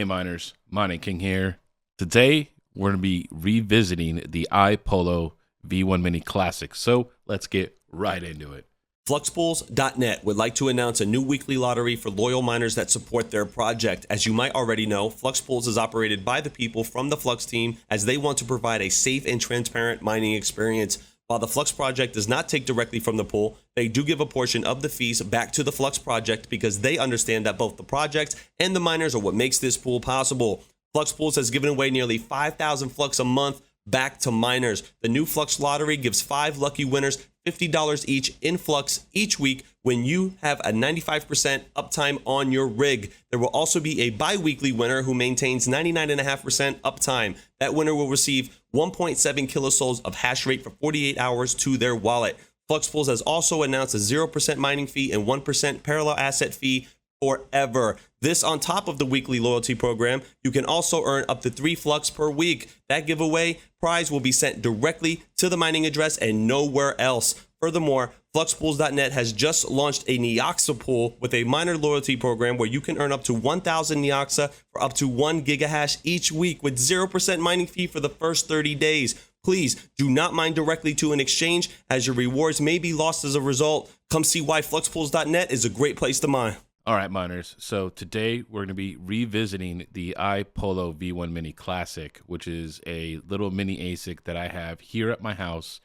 Hey miners, Mining King here. Today we're going to be revisiting the iPollo V1 Mini Classic, so let's get right into it. Fluxpools.net would like to announce a new weekly lottery for loyal miners that support their project. As you might already know, Fluxpools is operated by the people from the Flux team as they want to provide a safe and transparent mining experience. While the Flux project does not take directly from the pool, they do give a portion of the fees back to the Flux project because they understand that both the project and the miners are what makes this pool possible. Fluxpools has given away nearly 5,000 Flux a month back to miners. The new Flux lottery gives 5 lucky winners $50 each in Flux each week when you have a 95% uptime on your rig. There will also be a bi-weekly winner who maintains 99.5% uptime. That winner will receive 1.7 kilosouls of hash rate for 48 hours to their wallet. Fluxpools has also announced a 0% mining fee and 1% parallel asset fee forever. This on top of the weekly loyalty program. You can also earn up to 3 Flux per week. That giveaway prize will be sent directly to the mining address and nowhere else. Furthermore, Fluxpools.net has just launched a Neoxa pool with a miner loyalty program where you can earn up to 1,000 Neoxa for up to 1 gigahash each week with 0% mining fee for the first 30 days. Please do not mine directly to an exchange as your rewards may be lost as a result. Come see why Fluxpools.net is a great place to mine. All right, miners. So today we're going to be revisiting the iPollo V1 Mini Classic, which is a little mini Asic that I have here at my house.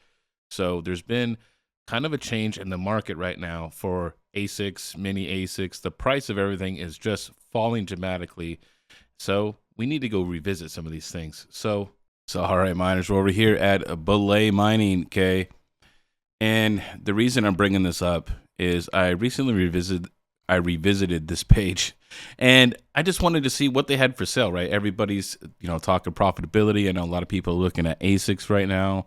So there's been kind of a change in the market right now for Asics, mini Asics. The price of everything is just falling dramatically. So we need to go revisit some of these things. So all right, miners, we're over here at Belay Mining, okay? And the reason I'm bringing this up is I recently revisited this page and I just wanted to see what they had for sale, right? Everybody's, talking profitability. I know a lot of people are looking at Asics right now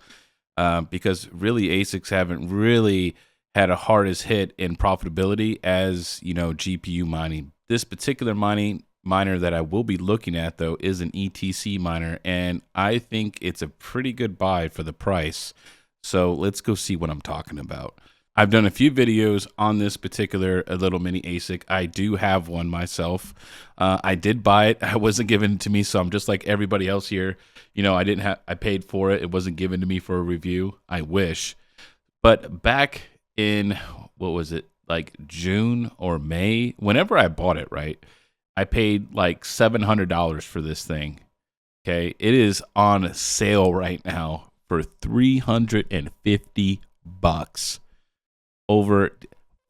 because really Asics haven't really had a hardest hit in profitability as, GPU mining. This particular miner that I will be looking at though is an ETC miner, and I think it's a pretty good buy for the price. So let's go see what I'm talking about. I've done a few videos on this particular little mini Asic. I do have one myself. I did buy it. It wasn't given to me, so I'm just like everybody else here. I paid for it. It wasn't given to me for a review. I wish. But back in, what was it, like June or May, whenever I bought it, right, I paid like $700 for this thing. Okay, it is on sale right now for $350. Over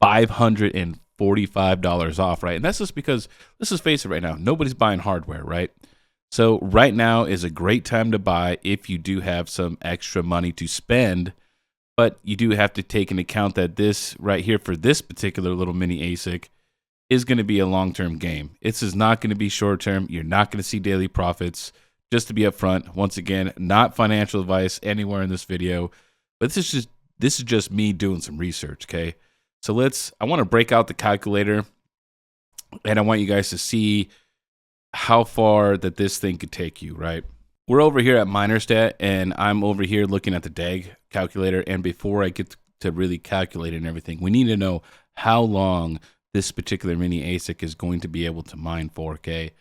$545 off, right? And that's just because, let's just face it right now, nobody's buying hardware, right? So right now is a great time to buy if you do have some extra money to spend, but you do have to take into account that this right here for this particular little mini Asic is going to be a long-term game. This is not going to be short-term. You're not going to see daily profits. Just to be upfront, once again, not financial advice anywhere in this video, but this is just me doing some research, okay? So I want to break out the calculator, and I want you guys to see how far that this thing could take you, right? We're over here at MinerStat, and I'm over here looking at the DAG calculator, and before I get to really calculate and everything, we need to know how long this particular mini Asic is going to be able to mine for, okay?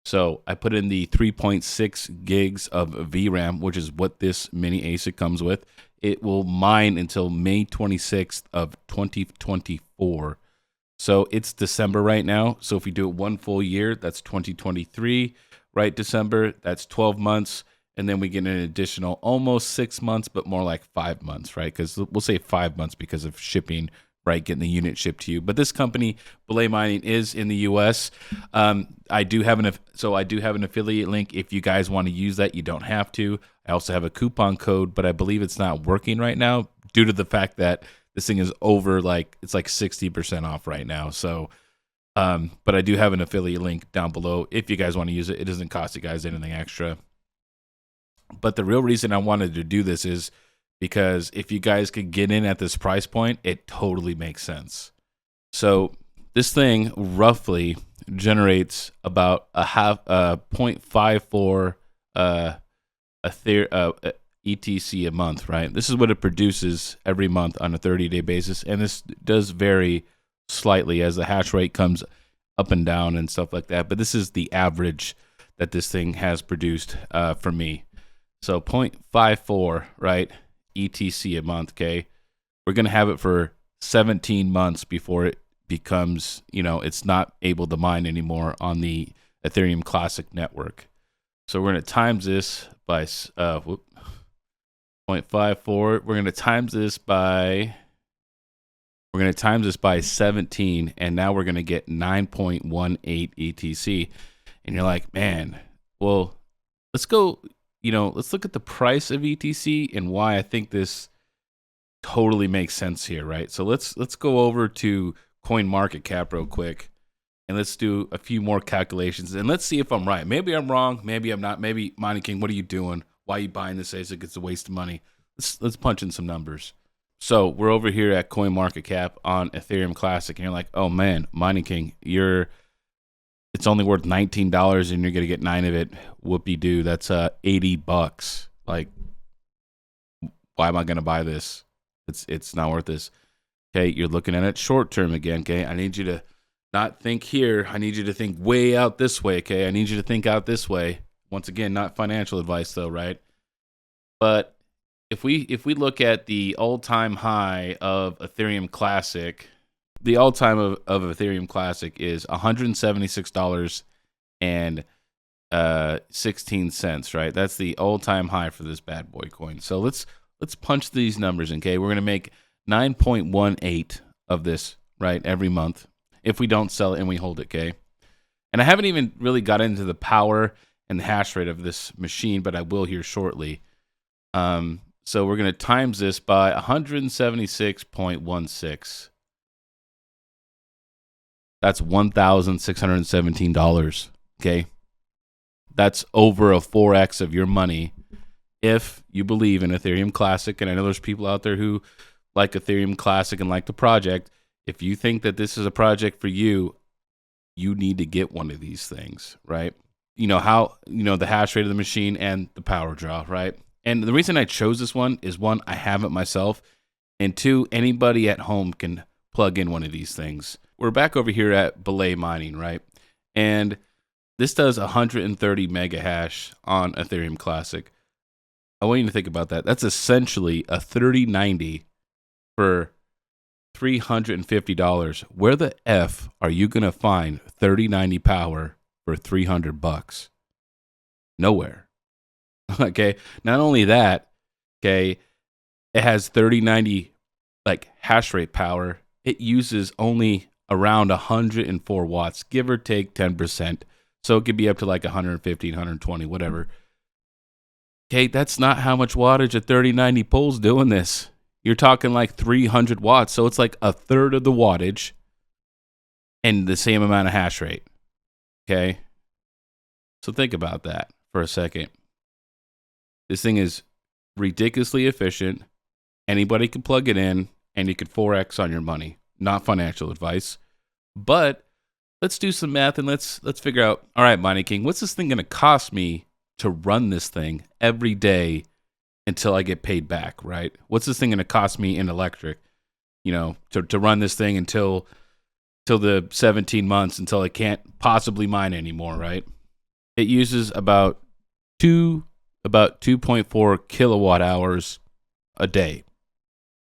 So I put in the 3.6 gigs of VRAM, which is what this mini Asic comes with. It will mine until May 26th of 2024. So it's December right now. So if we do it one full year, that's 2023, right? December, that's 12 months. And then we get an additional almost 6 months, but more like 5 months, right? Because we'll say 5 months because of shipping, right? Getting the unit shipped to you. But this company, Belay Mining, is in the US. I do have an affiliate link. If you guys want to use that, you don't have to. I also have a coupon code, but I believe it's not working right now due to the fact that this thing is over, it's like 60% off right now. So, but I do have an affiliate link down below if you guys want to use it. It doesn't cost you guys anything extra. But the real reason I wanted to do this is because if you guys could get in at this price point, it totally makes sense. So this thing roughly generates about a 0.54 ETC a month, right? This is what it produces every month on a 30-day basis, and this does vary slightly as the hash rate comes up and down and stuff like that, but this is the average that this thing has produced for me. So 0.54, right? ETC a month, okay? We're going to have it for 17 months before it becomes, it's not able to mine anymore on the Ethereum Classic network. So we're going to times this by 0.54. We're going to times this by 17, and now we're going to get 9.18 ETC. And you're like, man, well, let's go, let's look at the price of ETC and why I think this totally makes sense here, right? So let's go over to CoinMarketCap real quick, and let's do a few more calculations, and let's see if I'm right. Maybe I'm wrong. Maybe I'm not. Maybe Money King, what are you doing? Why are you buying this Asic? It's a waste of money. Let's punch in some numbers. So we're over here at CoinMarketCap on Ethereum Classic, and you're like, oh man, Money King, it's only worth $19, and you're gonna get 9 of it. Whoopie doo, that's $80. Like, why am I gonna buy this? It's not worth this. Okay, you're looking at it short term again. Okay, I need you to not think here. I need you to think way out this way. Okay, I need you to think out this way. Once again, not financial advice though, right? But if we look at the all-time high of Ethereum Classic, the all-time of Ethereum Classic is $176.16, right? That's the all-time high for this bad boy coin. So let's punch these numbers in, okay? We're going to make 9.18 of this, right, every month if we don't sell it and we hold it, okay? And I haven't even really got into the power and the hash rate of this machine, but I will here shortly. So we're going to times this by 176.16. That's $1,617, okay? That's over a 4x of your money if you believe in Ethereum Classic. And I know there's people out there who like Ethereum Classic and like the project. If you think that this is a project for you, you need to get one of these things, right? The hash rate of the machine and the power draw, right? And the reason I chose this one is, one, I have it myself, and two, anybody at home can plug in one of these things. We're back over here at Belay Mining, right? And this does 130 mega hash on Ethereum Classic. I want you to think about that. That's essentially a 3090 for $350. Where the F are you going to find 3090 power for $300? Nowhere. Okay. Not only that, okay, it has 3090 like hash rate power. It uses only around 104 watts, give or take 10%. So it could be up to like 150, 120, whatever. Okay, that's not how much wattage a 3090 pulls doing this. You're talking like 300 watts. So it's like a third of the wattage and the same amount of hash rate. Okay. So think about that for a second. This thing is ridiculously efficient. Anybody can plug it in and you could 4x on your money. Not financial advice. But let's do some math and let's figure out, all right, Money King, what's this thing going to cost me to run this thing every day until I get paid back, right? What's this thing going to cost me in electric, to run this thing until the 17 months until I can't possibly mine anymore, right? It uses about 2.4 kilowatt hours a day.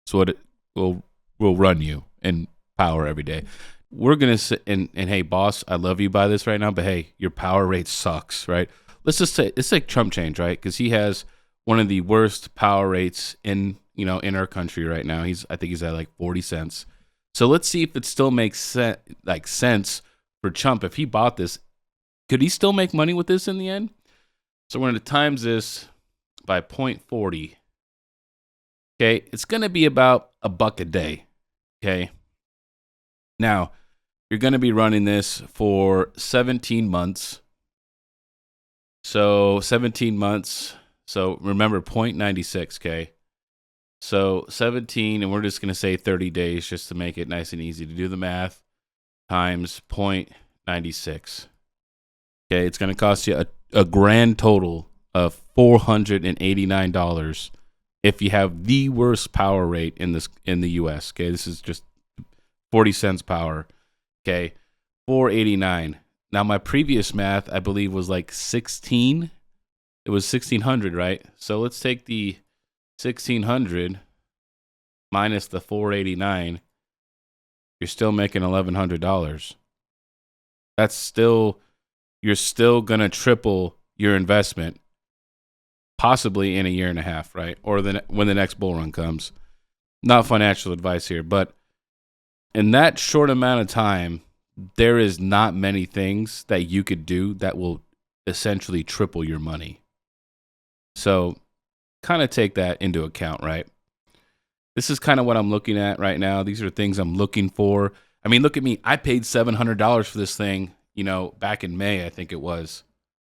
So what it will run you in power every day. We're going to sit and hey, boss, I love you by this right now, but hey, your power rate sucks, right? Let's just say it's like Trump change, right? Because he has one of the worst power rates in our country right now. I think he's at like 40 cents. So let's see if it still makes sense for Trump. If he bought this, could he still make money with this in the end? So we're going to times this by 0.40. Okay, it's going to be about $1 a day. Okay. Now, you're going to be running this for 17 months. So 17 months. So remember 0.96, okay? So 17, and we're just going to say 30 days just to make it nice and easy to do the math, times 0.96. Okay, it's going to cost you a grand total of $489 if you have the worst power rate in the US. Okay, this is just 40 cents power. Okay, $489. Now, my previous math, I believe, was like 16. It was 1600, right? So let's take the 1600 minus the 489. You're still making $1,100. That's still, you're still going to triple your investment, possibly in a year and a half, right? Or when the next bull run comes. Not financial advice here, but in that short amount of time, there is not many things that you could do that will essentially triple your money. So kind of take that into account, right? This is kind of what I'm looking at right now. These are things I'm looking for. I mean, look at me. I paid $700 for this thing, back in May, I think it was.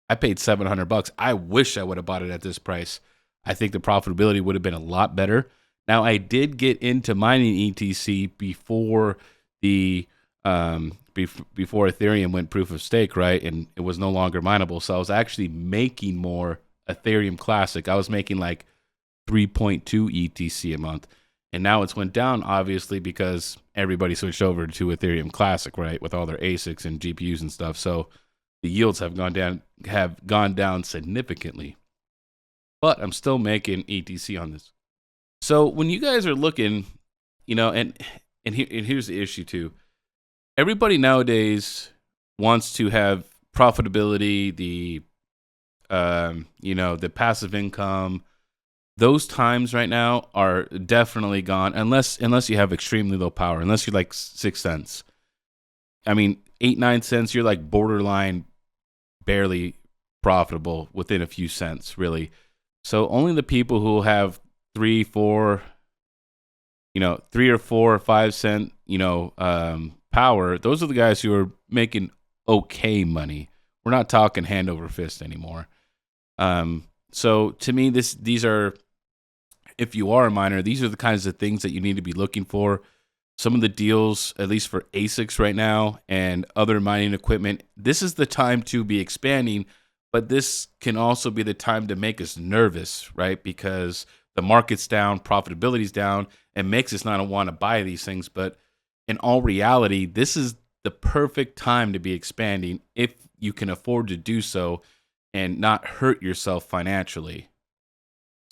I paid $700. I wish I would have bought it at this price. I think the profitability would have been a lot better. Now, I did get into mining ETC before the before Ethereum went proof of stake, right? And it was no longer mineable. So I was actually making more Ethereum Classic. I was making like 3.2 ETC a month. And now it's went down, obviously, because everybody switched over to Ethereum Classic, right, with all their ASICs and GPUs and stuff. So the yields have gone down significantly. But I'm still making ETC on this. So when you guys are looking, and here's the issue too. Everybody nowadays wants to have profitability, the passive income. Those times right now are definitely gone, unless you have extremely low power, unless you're like 6 cents. I mean, 8-9 cents, you're like borderline barely profitable within a few cents, really. So only the people who have 3 or 4 or 5 cent, power, those are the guys who are making okay money. We're not talking hand over fist anymore. So to me, these are, if you are a miner, these are the kinds of things that you need to be looking for. Some of the deals, at least for ASICs right now and other mining equipment, this is the time to be expanding, but this can also be the time to make us nervous, right? Because the market's down, profitability's down, and makes us not want to buy these things. But in all reality, this is the perfect time to be expanding if you can afford to do so and not hurt yourself financially.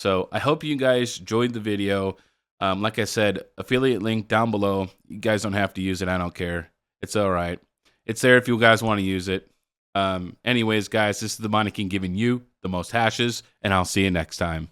So I hope you guys enjoyed the video. Like I said, affiliate link down below. You guys don't have to use it. I don't care. It's all right. It's there if you guys want to use it. Anyways, guys, this is the Money King giving you the most hashes, and I'll see you next time.